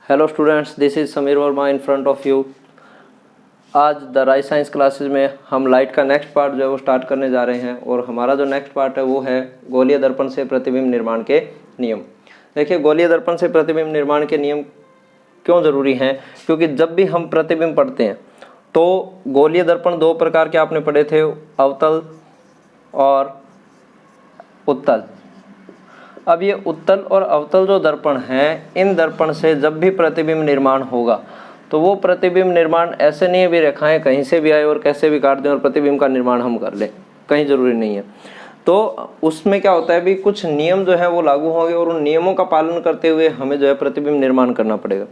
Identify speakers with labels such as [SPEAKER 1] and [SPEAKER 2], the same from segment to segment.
[SPEAKER 1] Hello students, this is Sameer Verma in front of you. आज the rice science classes में हम light का next part जो है वो स्टार्ट करने जा रहे हैं और हमारा जो नेक्स्ट पार्ट है वो है गोलीय दर्पण से प्रतिबिंब निर्माण के नियम। देखिए, गोलीय दर्पण से प्रतिबिंब निर्माण के नियम क्यों ज़रूरी हैं? क्योंकि जब भी हम प्रतिबिंब पढ़ते हैं तो गोलीय दर्पण दो प्रकार के आपने पढ़े थे, अवतल और उत्तल। अब ये उत्तल और अवतल जो दर्पण हैं, इन दर्पण से जब भी प्रतिबिंब निर्माण होगा तो वो प्रतिबिंब निर्माण ऐसे नहीं है भी रेखाएं कहीं से भी आए और कैसे भी काट दें और प्रतिबिंब का निर्माण हम कर लें, कहीं ज़रूरी नहीं है। तो उसमें क्या होता है भी कुछ नियम जो है वो लागू होंगे और उन नियमों का पालन करते हुए हमें जो है प्रतिबिंब निर्माण करना पड़ेगा।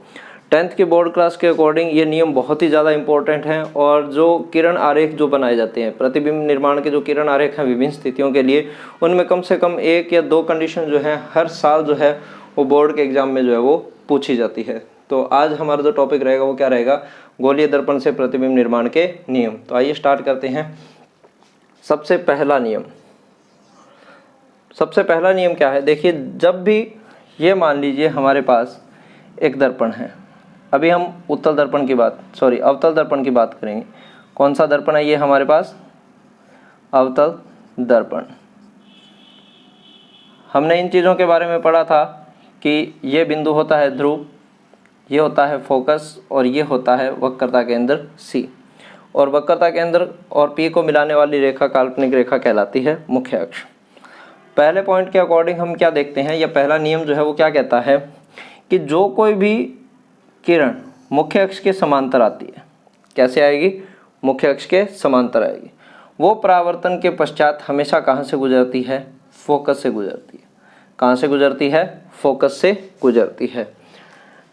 [SPEAKER 1] 10th की बोर्ड क्लास के अकॉर्डिंग ये नियम बहुत ही ज़्यादा इंपॉर्टेंट हैं और जो किरण आरेख जो बनाए जाते हैं प्रतिबिंब निर्माण के, जो किरण आरेख हैं विभिन्न स्थितियों के लिए, उनमें कम से कम 1 या 2 कंडीशन जो है हर साल जो है वो बोर्ड के एग्जाम में जो है वो पूछी जाती है। तो आज हमारा जो टॉपिक रहेगा वो क्या रहेगा? गोलीय दर्पण से प्रतिबिंब निर्माण के नियम। तो आइए स्टार्ट करते हैं। सबसे पहला नियम क्या है? देखिए, जब भी ये मान लीजिए हमारे पास एक दर्पण है, अभी हम अवतल दर्पण की बात करेंगे। कौन सा दर्पण है ये हमारे पास? अवतल दर्पण। हमने इन चीज़ों के बारे में पढ़ा था कि ये बिंदु होता है ध्रुव, ये होता है फोकस और ये होता है वक्रता केंद्र C, और वक्रता केंद्र और P को मिलाने वाली रेखा काल्पनिक रेखा कहलाती है मुख्य अक्ष। पहले पॉइंट के अकॉर्डिंग हम क्या देखते हैं, या पहला नियम जो है वो क्या कहता है कि जो कोई भी किरण मुख्य अक्ष के समांतर आती है, कैसे आएगी? मुख्य अक्ष के समांतर आएगी। वो परावर्तन के पश्चात हमेशा कहाँ से गुजरती है? फोकस से गुजरती है। कहाँ से गुजरती है? फोकस से गुजरती है।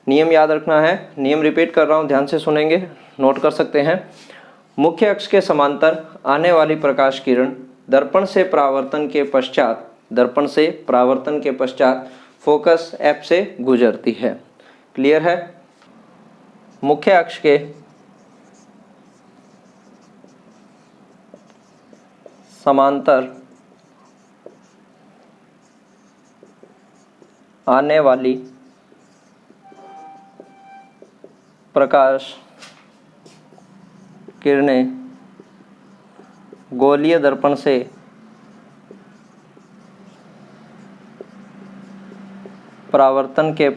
[SPEAKER 1] नियम याद रखना है, नियम रिपीट कर रहा हूँ, ध्यान से सुनेंगे, नोट कर सकते हैं। मुख्य अक्ष के समांतर आने वाली प्रकाश किरण दर्पण से परावर्तन के पश्चात फोकस F से गुजरती है। क्लियर है? मुख्य अक्ष के समांतर आने वाली प्रकाश किरणें गोलीय दर्पण से परावर्तन के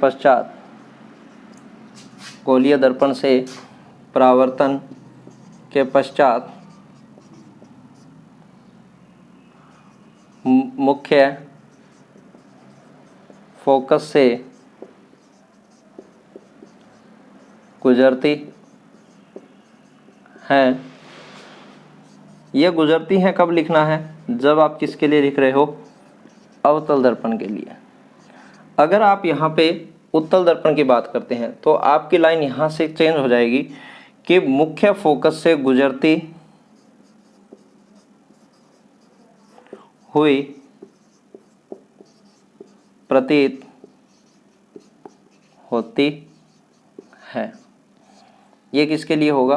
[SPEAKER 1] पश्चात मुख्य फोकस से गुजरती हैं। ये गुजरती हैं कब लिखना है? जब आप किसके लिए लिख रहे हो? अवतल दर्पण के लिए। अगर आप यहाँ पे उत्तल दर्पण की बात करते हैं तो आपकी लाइन यहाँ से चेंज हो जाएगी कि मुख्य फोकस से गुजरती हुई प्रतीत होती है। ये किसके लिए होगा?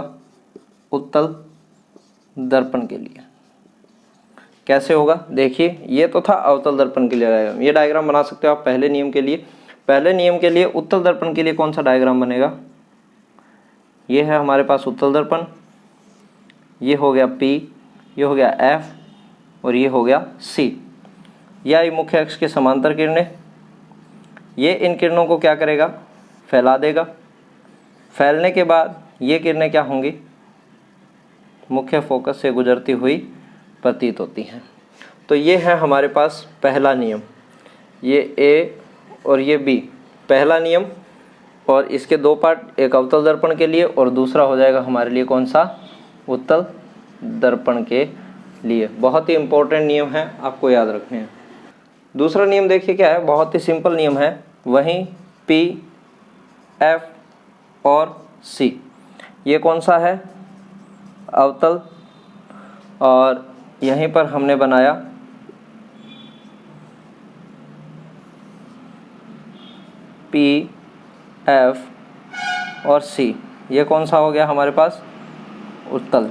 [SPEAKER 1] उत्तल दर्पण के लिए। कैसे होगा? देखिए, ये तो था अवतल दर्पण के लिए डायग्राम। ये डायग्राम बना सकते हो आप पहले नियम के लिए। पहले नियम के लिए उत्तल दर्पण के लिए कौन सा डायग्राम बनेगा? ये है हमारे पास उत्तल दर्पण, ये हो गया P, ये हो गया F और ये हो गया C। यह आई मुख्य अक्ष के समांतर किरणें। ये इन किरणों को क्या करेगा? फैला देगा। फैलने के बाद ये किरणें क्या होंगी? मुख्य फोकस से गुजरती हुई प्रतीत होती हैं। तो ये है हमारे पास पहला नियम, ये A और ये B, पहला नियम। और इसके दो पार्ट, एक अवतल दर्पण के लिए और दूसरा हो जाएगा हमारे लिए कौन सा? उत्तल दर्पण के लिए। बहुत ही इंपॉर्टेंट नियम है, आपको याद रखने हैं। दूसरा नियम देखिए क्या है, बहुत ही सिंपल नियम है। वहीं P, F और C, ये कौन सा है? अवतल। और यहीं पर हमने बनाया P, F और C, ये कौन सा हो गया हमारे पास? उत्तल।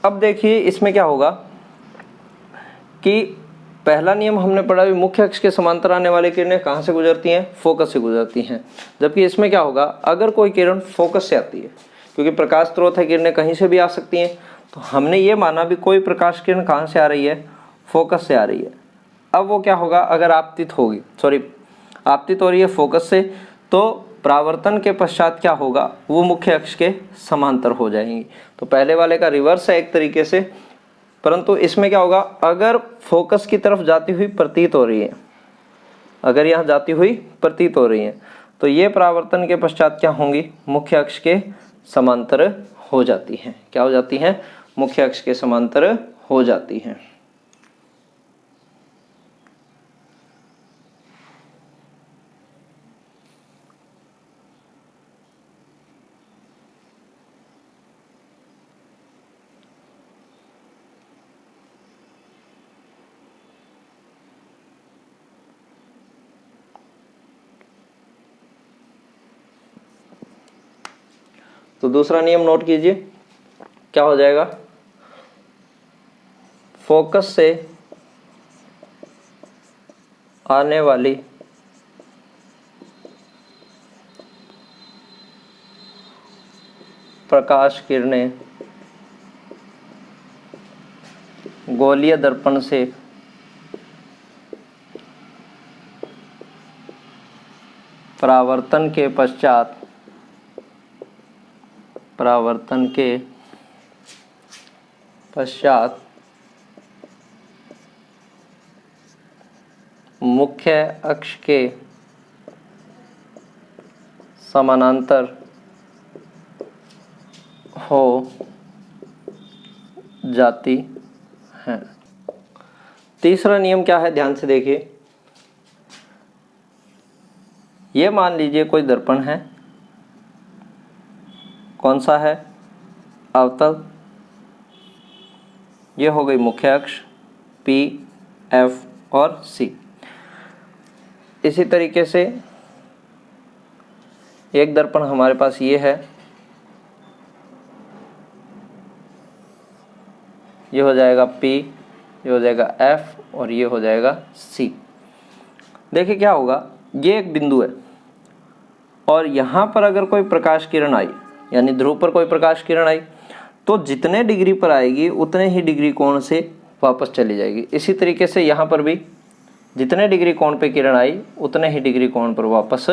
[SPEAKER 1] अब देखिए इसमें क्या होगा कि पहला नियम हमने पढ़ा भी मुख्य अक्ष के समांतर आने वाली किरणें कहाँ से गुजरती हैं, फोकस से गुजरती हैं। जबकि इसमें क्या होगा, अगर कोई किरण फोकस से आती है, क्योंकि प्रकाश स्रोत है, किरणें कहीं से भी आ सकती हैं, तो हमने ये माना भी कोई प्रकाश किरण कहाँ से आ रही है, फोकस से आ रही है। अब वो क्या होगा, अगर आपतित हो रही है फोकस से, तो परावर्तन के पश्चात क्या होगा, वो मुख्य अक्ष के समांतर हो जाएंगी। तो पहले वाले का रिवर्स है एक तरीके से, परंतु इसमें क्या होगा, अगर फोकस की तरफ जाती हुई प्रतीत हो रही है, अगर यहाँ जाती हुई प्रतीत हो रही है, तो ये परावर्तन के पश्चात क्या होंगी, मुख्य अक्ष के समांतर हो जाती हैं। क्या हो जाती हैं, मुख्य अक्ष के समांतर हो जाती हैं। तो दूसरा नियम नोट कीजिए, क्या हो जाएगा, फोकस से आने वाली प्रकाश किरणें गोलीय दर्पण से परावर्तन के पश्चात मुख्य अक्ष के समानांतर हो जाती हैं। तीसरा नियम क्या है, ध्यान से देखिए। ये मान लीजिए कोई दर्पण है, कौन सा है, अवतल। ये हो गई मुख्य अक्ष P, F और C। इसी तरीके से एक दर्पण हमारे पास ये है, ये हो जाएगा P, ये हो जाएगा F और ये हो जाएगा C। देखिए क्या होगा, ये एक बिंदु है और यहाँ पर अगर कोई प्रकाश किरण आई, यानी ध्रुव पर कोई प्रकाश किरण आई, तो जितने डिग्री पर आएगी उतने ही डिग्री कोण से वापस चली जाएगी। इसी तरीके से यहाँ पर भी जितने डिग्री कोण पे किरण आई उतने ही डिग्री कोण पर वापस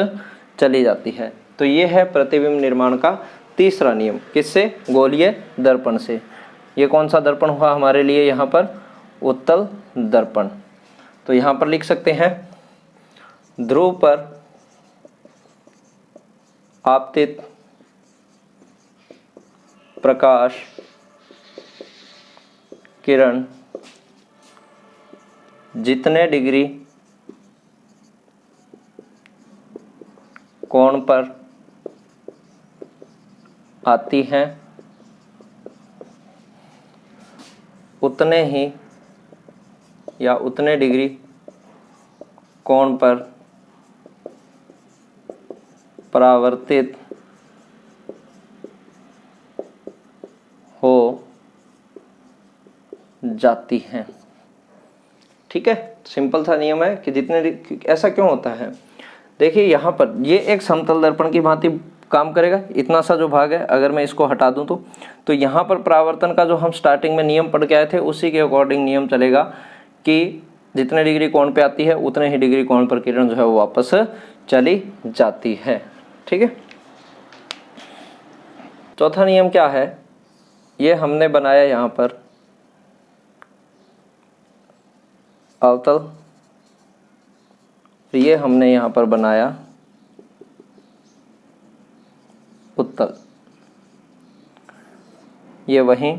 [SPEAKER 1] चली जाती है। तो ये है प्रतिबिंब निर्माण का तीसरा नियम। किससे, गोलीय दर्पण से। ये कौन सा दर्पण हुआ हमारे लिए, यहाँ पर उत्तल दर्पण। तो यहाँ पर लिख सकते हैं, ध्रुव पर आपतित प्रकाश किरण जितने डिग्री कोण पर आती हैं उतने ही या उतने डिग्री कोण पर परावर्तित हो जाती हैं। ठीक है, सिंपल सा नियम है कि जितने, ऐसा क्यों होता है, देखिए यहाँ पर ये एक समतल दर्पण की भांति काम करेगा। इतना सा जो भाग है अगर मैं इसको हटा दूं तो यहाँ पर परावर्तन का जो हम स्टार्टिंग में नियम पढ़ के आए थे उसी के अकॉर्डिंग नियम चलेगा कि जितने डिग्री कोण पे आती है उतने ही डिग्री कोण पर किरण जो है वो वापस चली जाती है। ठीक है, चौथा नियम क्या है, ये हमने बनाया यहाँ पर अवतल, ये हमने यहाँ पर बनाया उत्तल। ये वहीं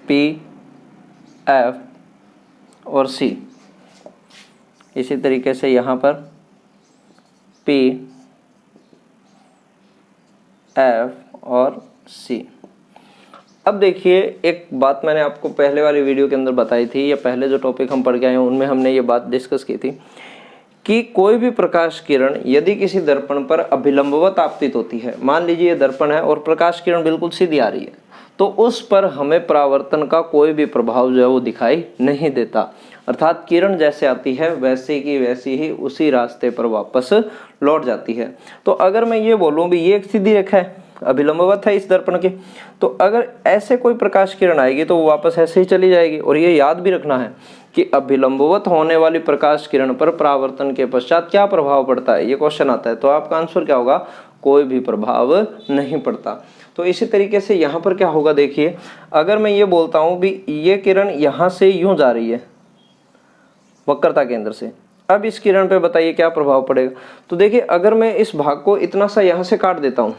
[SPEAKER 1] P, F और C। इसी तरीके से यहाँ पर P, F और C। अब देखिए, एक बात मैंने आपको पहले वाली वीडियो के अंदर बताई थी, या पहले जो टॉपिक हम पढ़ के आए हैं उनमें हमने ये बात डिस्कस की थी कि कोई भी प्रकाश किरण यदि किसी दर्पण पर अभिलंबवत आपतित होती है, मान लीजिए ये दर्पण है और प्रकाश किरण बिल्कुल सीधी आ रही है, तो उस पर हमें परावर्तन का कोई भी प्रभाव जो है वो दिखाई नहीं देता। अर्थात किरण जैसे आती है वैसे की वैसी ही उसी रास्ते पर वापस लौट जाती है। तो अगर मैं ये बोलूं भी ये एक सीधी रेखा है, अभिलंबवत है इस दर्पण के, तो अगर ऐसे कोई प्रकाश किरण आएगी तो वो वापस ऐसे ही चली जाएगी। और ये याद भी रखना है कि अभिलंबवत होने वाली प्रकाश किरण पर परावर्तन के पश्चात क्या प्रभाव पड़ता है, ये क्वेश्चन आता है। तो आपका आंसर क्या होगा, कोई भी प्रभाव नहीं पड़ता। तो इसी तरीके से यहाँ पर क्या होगा, देखिए अगर मैं ये बोलता हूँ भी ये किरण यहाँ से यूं जा रही है वक्रता केंद्र से, अब इस किरण पे बताइए क्या प्रभाव पड़ेगा। तो देखिए अगर मैं इस भाग को इतना सा यहाँ से काट देता हूँ,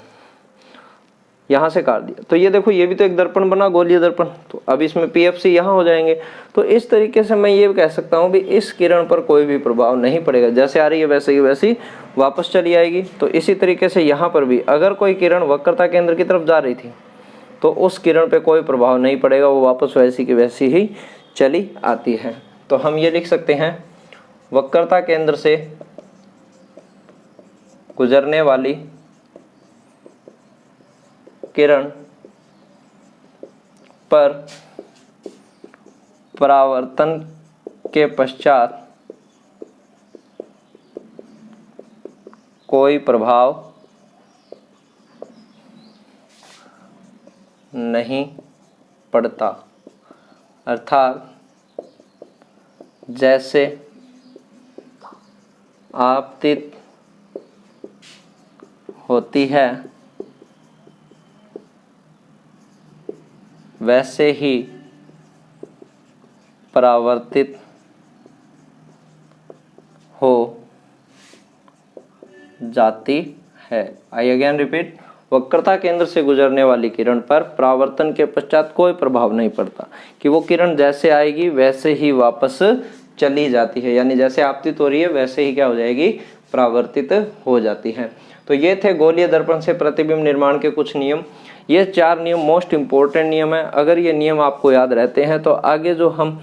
[SPEAKER 1] यहाँ से काट दिया, तो ये देखो ये भी तो एक दर्पण बना, गोलीय दर्पण, तो अब इसमें PFC यहाँ हो जाएंगे। तो इस तरीके से मैं ये कह सकता हूँ भी इस किरण पर कोई भी प्रभाव नहीं पड़ेगा, जैसे आ रही है वैसे ही वैसी वापस चली आएगी। तो इसी तरीके से यहाँ पर भी अगर कोई किरण वक्रता केंद्र की तरफ जा रही थी तो उस किरण पर कोई प्रभाव नहीं पड़ेगा, वो वापस वैसी की वैसी ही चली आती है। तो हम ये लिख सकते हैं वक्रता केंद्र से गुजरने वाली किरण पर परावर्तन के पश्चात कोई प्रभाव नहीं पड़ता, अर्थात जैसे आपतित होती है वैसे ही परावर्तित हो जाती है। आई अगेन रिपीट, वक्रता केंद्र से गुजरने वाली किरण पर परावर्तन के पश्चात कोई प्रभाव नहीं पड़ता, कि वो किरण जैसे आएगी वैसे ही वापस चली जाती है, यानी जैसे आपतित हो रही है वैसे ही क्या हो जाएगी, परावर्तित हो जाती है। तो ये थे गोलीय दर्पण से प्रतिबिंब निर्माण के कुछ नियम। ये 4 नियम मोस्ट इंपॉर्टेंट नियम है। अगर ये नियम आपको याद रहते हैं तो आगे जो हम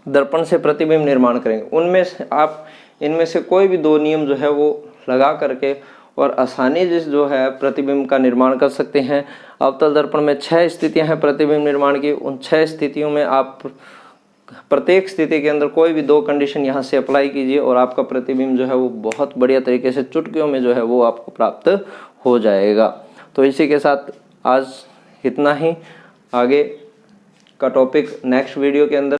[SPEAKER 1] दर्पण से प्रतिबिंब निर्माण करेंगे उनमें से आप इनमें से कोई भी 2 नियम जो है वो लगा करके और आसानी से जो है प्रतिबिंब का निर्माण कर सकते हैं। अवतल दर्पण में 6 स्थितियां हैं प्रतिबिंब निर्माण की, उन 6 स्थितियों में आप प्रत्येक स्थिति के अंदर कोई भी 2 कंडीशन यहाँ से अप्लाई कीजिए और आपका प्रतिबिंब जो है वो बहुत बढ़िया तरीके से चुटकियों में जो है वो आपको प्राप्त हो जाएगा। तो इसी के साथ आज इतना ही। आगे का टॉपिक नेक्स्ट वीडियो के अंदर